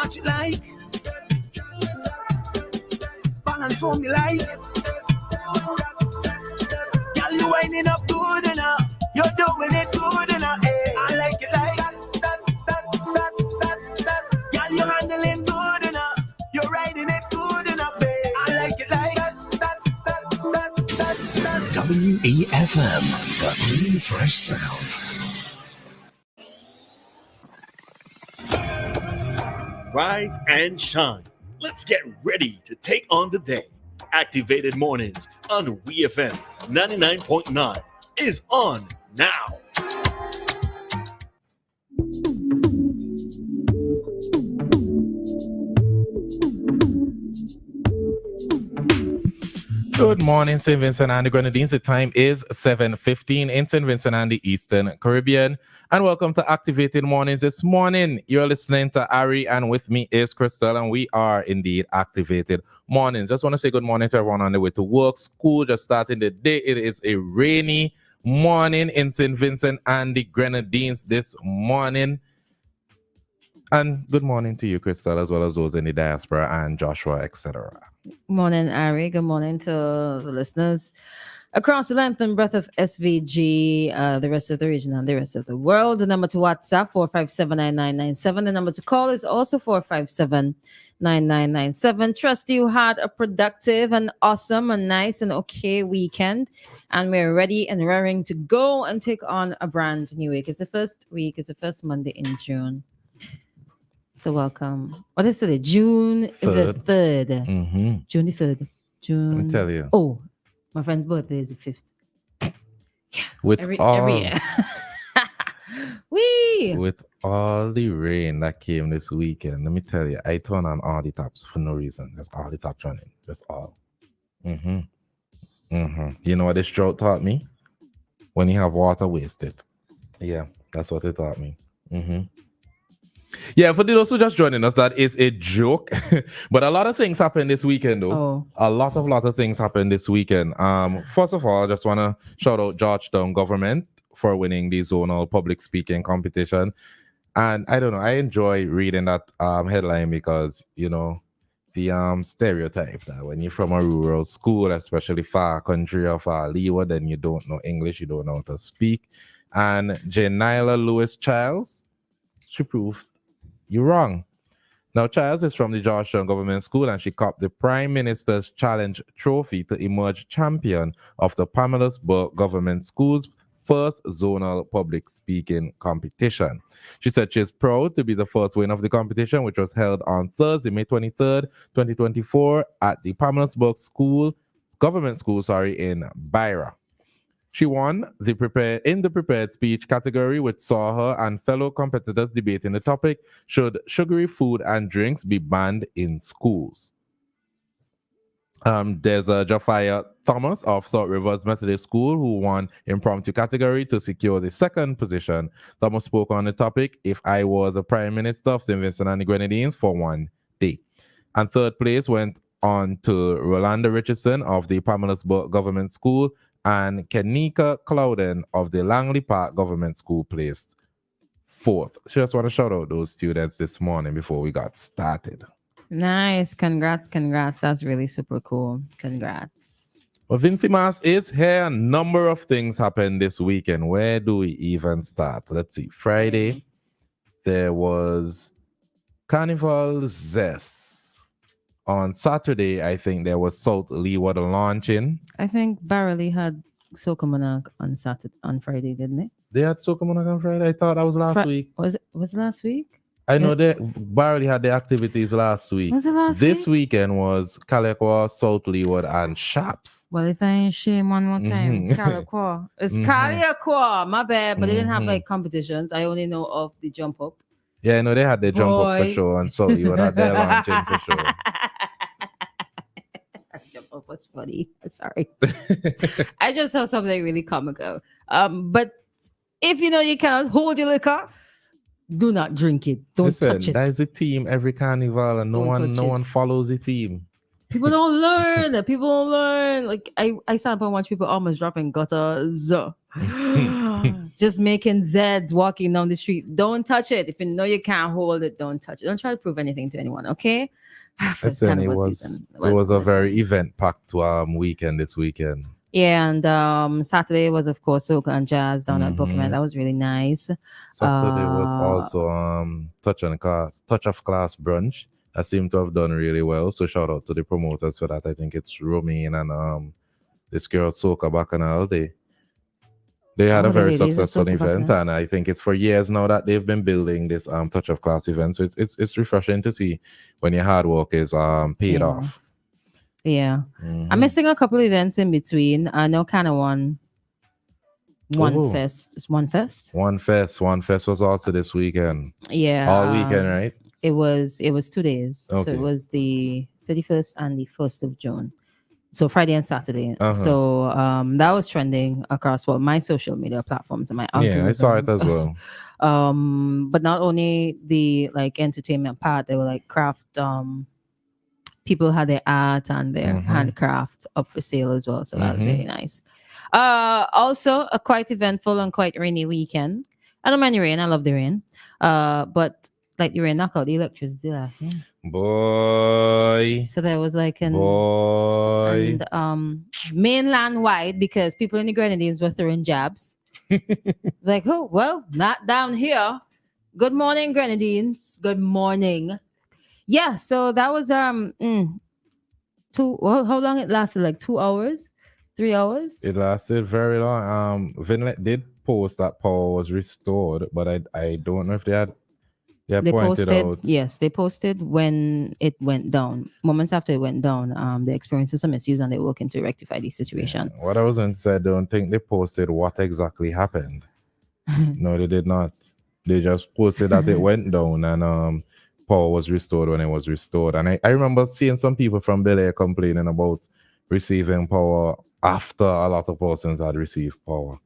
watch it like. Balance for me like. Girl, you winding up good enough. You're doing it good enough. Hey, I like it like that. Girl, you're handling good enough. You're riding it good enough. Hey, I like it like that. WEFM, the clean fresh sound. Rise and shine. Let's get ready to take on the day. Activated Mornings on WEFM 99.9 is on now. Good morning, St. Vincent and the Grenadines. The time is 7:15 in St. Vincent and the Eastern Caribbean. And welcome to Activated Mornings this morning. You're listening to Ari, and with me is Christal, and we are indeed Activated Mornings. Just want to say good morning to everyone on the way to work, school, just starting the day. It is a rainy morning in St. Vincent and the Grenadines this morning. And good morning to you, Christal, as well as those in the diaspora and Joshua, etc. Morning, Ari. Good morning to the listeners across the length and breadth of SVG, the rest of the region and the rest of the world. The number to WhatsApp, 4579997. The number to call is also 4579997. Trust you had a productive and awesome and nice and okay weekend. And we're ready and raring to go and take on a brand new week. It's the first week. It's the first Monday in June. So welcome. What is today? June the 3rd. Mm-hmm. June the 3rd. June. Let me tell you. Oh, my friend's birthday is the 5th. With Every all year. Wee! with all the rain that came this weekend, let me tell you, I turned on all the taps for no reason. Just all the taps running. Just all. You know what this drought taught me? When you have water, waste it. Yeah, that's what it taught me. Yeah, for those who just joining us, that is a joke. But a lot of things happened this weekend, though. Oh. A lot of things happened this weekend. First of all, I just want to shout out Georgetown government for winning the zonal public speaking competition. And I don't know, I enjoy reading that headline because, you know, the stereotype that when you're from a rural school, especially far country or far leeward, then you don't know English, you don't know how to speak. And Janila Lewis Childs, she proved you're wrong. Now, Childs is from the Georgetown Government School, and she copped the Prime Minister's Challenge Trophy to emerge champion of the Pamela's-Burke Government School's first zonal public speaking competition. She said she is proud to be the first winner of the competition, which was held on Thursday, May 23rd, 2024, at the Pamela's-Burke Government School, in Byra. She won the prepared speech category, which saw her and fellow competitors debating the topic: should sugary food and drinks be banned in schools? There's a Jafia Thomas of Salt Rivers Methodist School who won impromptu category to secure the second position. Thomas spoke on the topic: if I was the Prime Minister of St. Vincent and the Grenadines for one day. And third place went on to Rolanda Richardson of the Pamela's-Burke Government School, and Kenika Clouden of the Langley Park Government School placed fourth. Just want to shout out those students this morning before we got started. Nice. Congrats. That's really super cool. Congrats. Well, Vincy Mas is here. A number of things happened this weekend. Where do we even start? Let's see. Friday, there was Carnival Zest. On Saturday, I think there was South Leeward launching. I think Barley had Soca Monarch on Friday, didn't it? They had Soca Monarch on Friday? I thought that was last week. Was it last week? I know that Barley had the activities last week. Was it last This week? weekend was Calico, South Leeward, and Shops. Well, if I ain't shame one more time, Calico. It's Calico, my bad, but they didn't have like competitions. I only know of the jump up. Yeah, I know they had their jump up for sure, and South Leeward had their launching for sure. Jump up was funny. Sorry. I just saw something really comical. But if you know you cannot hold your liquor, do not drink it. Don't touch it. That is a theme every carnival, and no one follows the theme. People don't learn. Like I stand up and watch people almost dropping gutters. Just making Zeds walking down the street. Don't touch it. If you know you can't hold it, don't touch it. Don't try to prove anything to anyone, okay? First Listen, it carnival was season. it was a very listen. event packed weekend this weekend. Yeah, and Saturday was of course soca and jazz down at Bookman. Mhm. That was really nice. Saturday was also touch of class brunch. I seem to have done really well. So shout out to the promoters for that. I think it's Romaine and this girl Soka Bacchanal. They had a Oh, the very ladies at successful Soca event, Bacchanal. and I think it's for years now that they've been building this touch of class event. So it's refreshing to see when your hard work is paid Yeah. off. Yeah. Mhm. I'm missing a couple events in between. I know kind of one Oh, fest. It's one fest. One Fest was also this weekend. Yeah. All weekend, right? It was 2 days. So Okay. it was the 31st and the 1st of June. So Friday and Saturday. Uh-huh. So that was trending across my social media platforms and my algorithm. Yeah, I saw it as well. But not only the like entertainment part, they were like craft people had their art and their handcraft up for sale as well. So that was really nice. Also a quite eventful and quite rainy weekend. I don't mind the rain, I love the rain. But like the rain knocked out the electricity last year. Boy. So there was like Boy. and mainland wide because people in the Grenadines were throwing jabs. Like, oh well, not down here. Good morning, Grenadines. Good morning. Yeah, so that was how long it lasted? Like 2 hours, 3 hours. It lasted very long. Vinlet did post that power was restored, but I don't know if they pointed out. Yes, they posted when it went down. Moments after it went down, they experienced some issues and they're working to rectify the situation. What I was going to say, I don't think they posted what exactly happened. No, they did not. They just posted that it went down and power was restored when it was restored. And I remember seeing some people from Bel Air complaining about receiving power after a lot of persons had received power.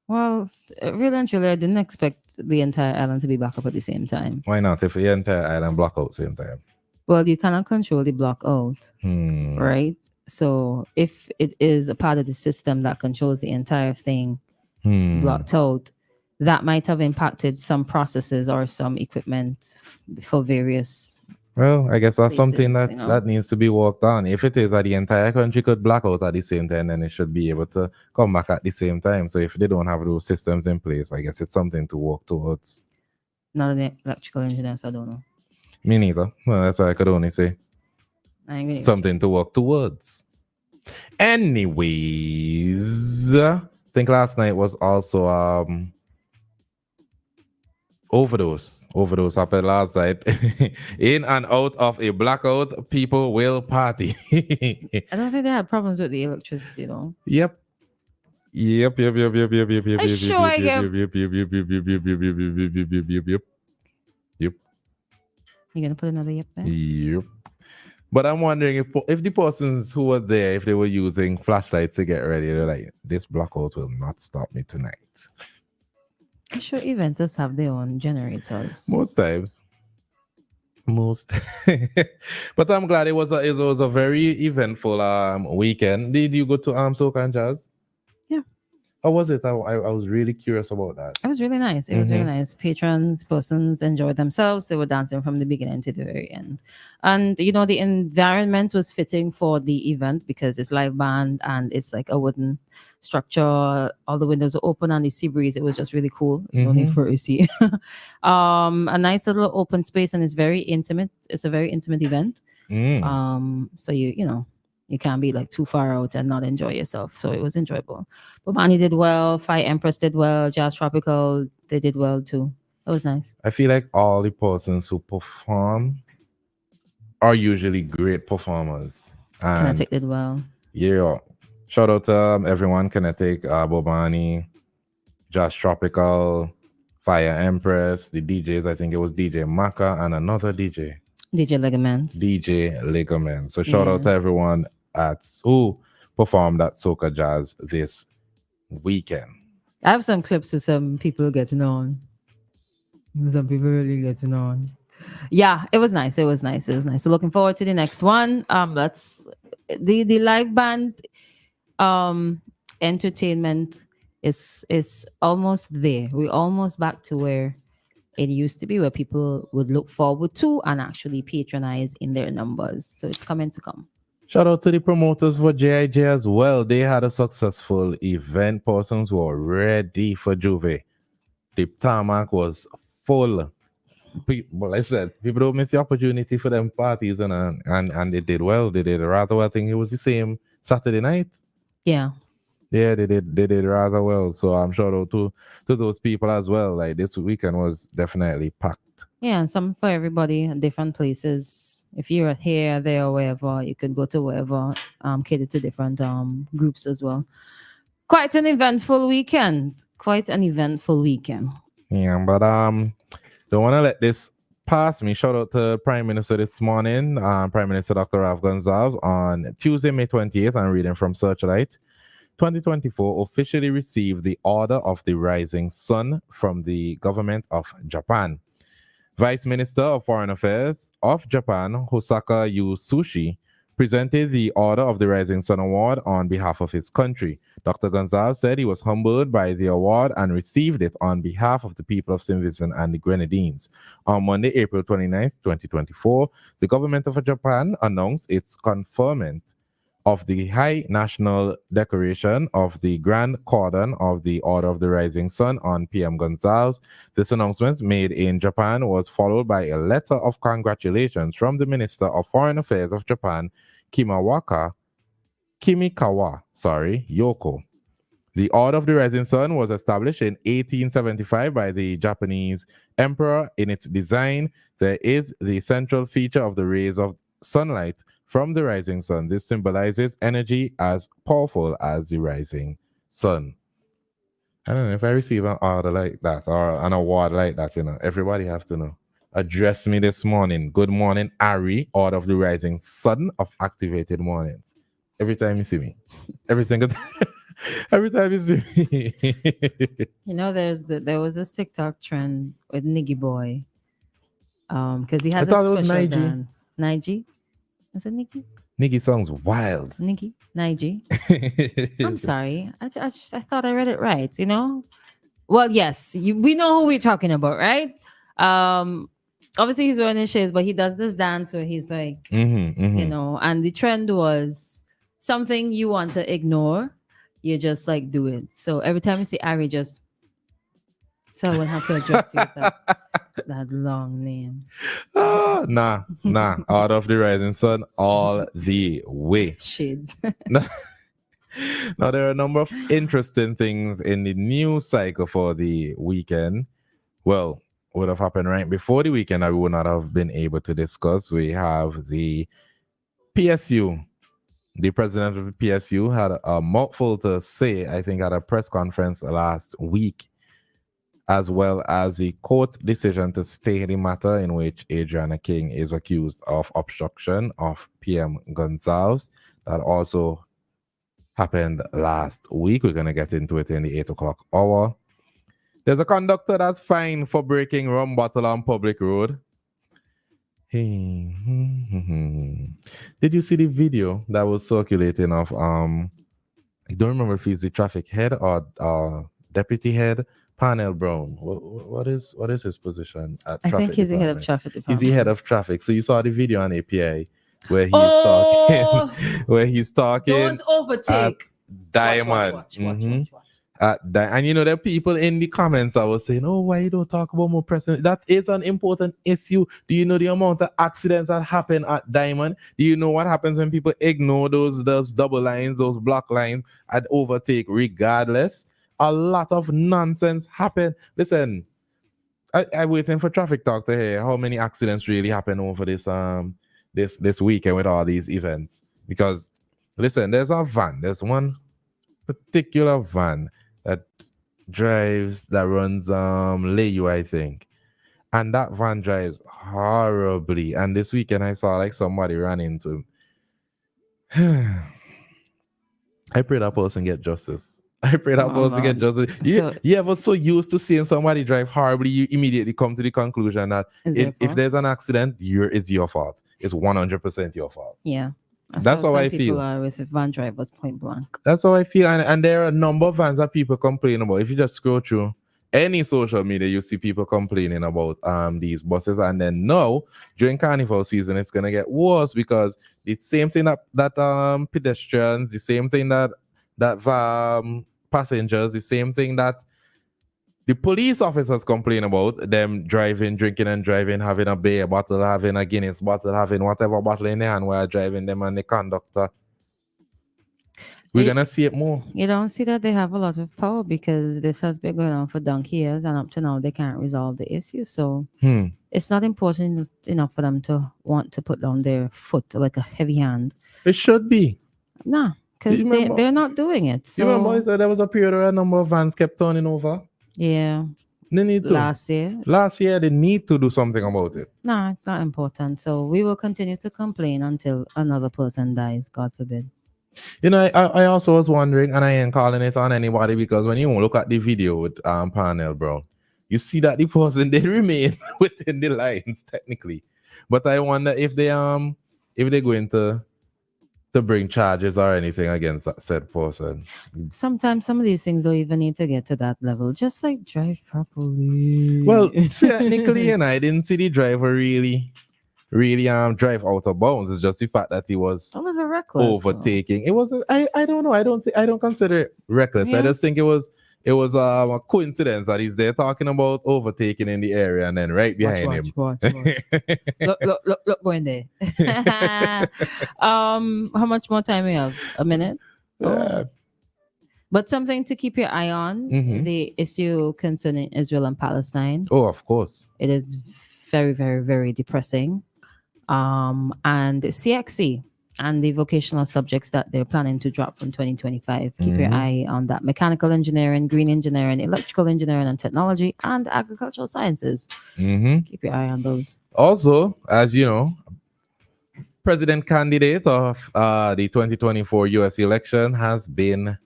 Well, really and truly, I didn't expect the entire island to be back up at the same time. Why not? If the entire island block out same time. Well, you cannot control the blackout, Hmm. right? So if it is a part of the system that controls the entire thing blocked out, that might have impacted some processes or some equipment for various. Well, I guess that's places, something that, you know. that needs to be worked on. If it is that the entire country could black out at the same time, then it should be able to come back at the same time. So if they don't have those systems in place, I guess it's something to work towards. Not an electrical engineer, so I don't know. Me neither. Well, that's what I could only say. I ain't gonna Something to work towards. Anyways, I think last night was also overdose happened last night. In and out of a blackout, people will party. I don't think they had problems with the electricity, though. Yep. Yep. Sure, I get. Yep. You gonna put another yep there? Yep. But I'm wondering if the persons who were there, if they were using flashlights to get ready, they're like, this blackout will not stop me tonight. I'm sure events just have their own generators. Most times. But I'm glad it was a very eventful weekend. Did you go to Soca and Jazz? Yeah. How was it? I was really curious about that. It was really nice. It was really nice. Patrons, persons enjoyed themselves. They were dancing from the beginning to the very end. And, you know, the environment was fitting for the event because it's live band and it's like a wooden structure. All the windows are open and the sea breeze. It was just really cool. It's only for AC. A nice little open space and it's very intimate. It's a very intimate event. So you know, you can't be like too far out and not enjoy yourself. So it was enjoyable. Bomani did well. Fire Empress did well. Jazz Tropical, they did well too. It was nice. I feel like all the persons who perform are usually great performers. Kinetic did well. Yeah. Shout out to everyone. Kinetic, Bobani, Jazz Tropical, Fire Empress, the DJs. I think it was DJ Maka and another DJ. DJ Ligaments. So shout out to everyone who performed at Soca Jazz this weekend. I have some clips of some people getting on. Some people really getting on. Yeah, it was nice. So looking forward to the next one. That's the live band entertainment It's almost there. We're almost back to where it used to be, where people would look forward to and actually patronize in their numbers. So it's coming to come. Shout out to the promoters for JIJ as well. They had a successful event. Persons were ready for Juve. The tarmac was full. But like I said, people don't miss the opportunity for them parties, and they did well. They did rather well. I think it was the same Saturday night. Yeah. Yeah, they did rather well. So I'm shout out to those people as well. Like this weekend was definitely packed. Yeah, and some for everybody in different places. If you're here, there, or wherever, you could go to wherever, cater to different groups as well. Quite an eventful weekend. Quite an eventful weekend. Yeah, but don't want to let this pass me. Shout out to Prime Minister this morning, Prime Minister Dr. Rav Gonzalez on Tuesday, May 28th. I'm reading from Searchlight. 2024 officially received the Order of the Rising Sun from the government of Japan. Vice Minister of Foreign Affairs of Japan, Hosaka Yu Sushi, presented the Order of the Rising Sun Award on behalf of his country. Dr. Gonzalez said he was humbled by the award and received it on behalf of the people of St. Vincent and the Grenadines. On Monday, April 29th, 2024, the government of Japan announced its conferment of the High National Decoration of the Grand Cordon of the Order of the Rising Sun on PM Gonzalez. This announcement made in Japan was followed by a letter of congratulations from the Minister of Foreign Affairs of Japan, Kimikawa Yoko. The Order of the Rising Sun was established in 1875 by the Japanese emperor. In its design, there is the central feature of the rays of sunlight from the rising sun. This symbolizes energy as powerful as the rising sun. I don't know if I receive an order like that or an award like that, everybody have to know. Address me this morning. Good morning, Ari, Order of the Rising Sun of Activated Mornings. Every time you see me. Every single time. Every time you see me. There was this TikTok trend with Niggy Boy. Because he has I thought a it was special Nige. dance. Nige? Is it Niggy? Niggy song's wild. Niggy? Nige? I'm sorry. I thought I read it right, Well, yes. We know who we're talking about, right? Obviously he's wearing his shades, but he does this dance where he's like, and the trend was something you want to ignore, you just like do it. So every time you see Ari, so I would have to address you with that long name. Nah. Order of the Rising Sun all the way. Shades. Now, there are a number of interesting things in the news cycle for the weekend. Well, would have happened right before the weekend that we would not have been able to discuss. We have the PSU. The president of the PSU had a mouthful to say, I think, at a press conference last week, as well as the court's decision to stay the matter in which Adriana King is accused of obstruction of PM Gonzalez. That also happened last week. We're going to get into it in the 8 o'clock hour. There's a conductor that's fined for breaking rum bottle on public road. Did you see the video that was circulating of I don't remember if he's the traffic head or deputy head, Parnell Brown. What is his position at I traffic think he's the head of department? traffic department. He's the head of traffic. So you saw the video on API where he's talking where he's talking. Don't overtake. Diamond. Watch. And there are people in the comments that were saying, "Oh, why you don't talk about more president?" That is an important issue. Do you know the amount of accidents that happen at Diamond? Do you know what happens when people ignore those double lines, those block lines at overtake regardless? A lot of nonsense happen. Listen, I'm waiting for Traffic Talk to hear how many accidents really happen over this weekend with all these events. Because listen, there's one particular van that runs Layu, I think. And that van drives horribly. And this weekend I saw like somebody ran into him. I pray that person get justice. I pray that person get justice. You ever so used to seeing somebody drive horribly, you immediately come to the conclusion that if there's an accident, it's your fault. It's 100% your fault. Yeah. That's how some I people feel. are with van drivers point blank. That's how I feel. And there are a number of vans that people complain about. If you just scroll through any social media, you see people complaining about these buses. And then now, during carnival season, it's gonna get worse because it's same thing that pedestrians, the same thing that passengers, the same thing that the police officers complain about, them driving, drinking and driving, having a beer bottle, having a Guinness bottle, having whatever bottle in their hand while driving them and the conductor. We're going to see it more. You don't see that they have a lot of power because this has been going on for donkey years, and up to now they can't resolve the issue. So it's not important enough for them to want to put down their foot like a heavy hand. It should be. Nah, because they're not doing it. So, you remember that there was a period where a number of vans kept turning over? Yeah. They need to. Last year, they need to do something about it. No, it's not important. So we will continue to complain until another person dies, God forbid. You know, I also was wondering, and I ain't calling it on anybody because when you look at the video with Parnell Brown, you see that the person did remain within the lines technically. But I wonder if they're going to bring charges or anything against that said person. Sometimes some of these things don't even need to get to that level. Just like drive properly. Well, technically, and I didn't see the driver really drive out of bounds. It's just the fact that he was reckless, overtaking. It wasn't. I don't know. I don't consider it reckless. Yeah. I just think it was a coincidence that he's there talking about overtaking in the area and then right behind him. Watch. look, going there. How much more time we have? A minute? Yeah. Oh. But something to keep your eye on, the issue concerning Israel and Palestine. Oh, of course. It is very, very, very depressing. And CXC and the vocational subjects that they're planning to drop from 2025. Keep your eye on that. Mechanical engineering, green engineering, electrical engineering and technology, and agricultural sciences. Keep your eye on those. Also, as you know, president candidate of the 2024 US election has been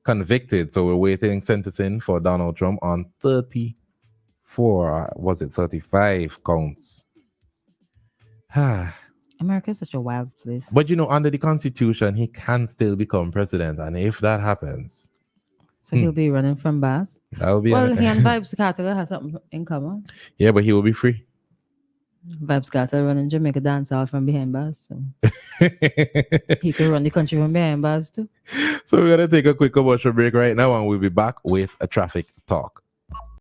convicted. So we're waiting sentencing for Donald Trump on 35 counts. America is such a wild place. But you know, under the Constitution, he can still become president. And if that happens... So he'll be running from bars? That will be... Well, he and Vibes Carter have something in common. Yeah, but he will be free. Vibes Carter running Jamaica dance out from behind bars. So he could run the country from behind bars too. So we're going to take a quick commercial break right now and we'll be back with a traffic talk.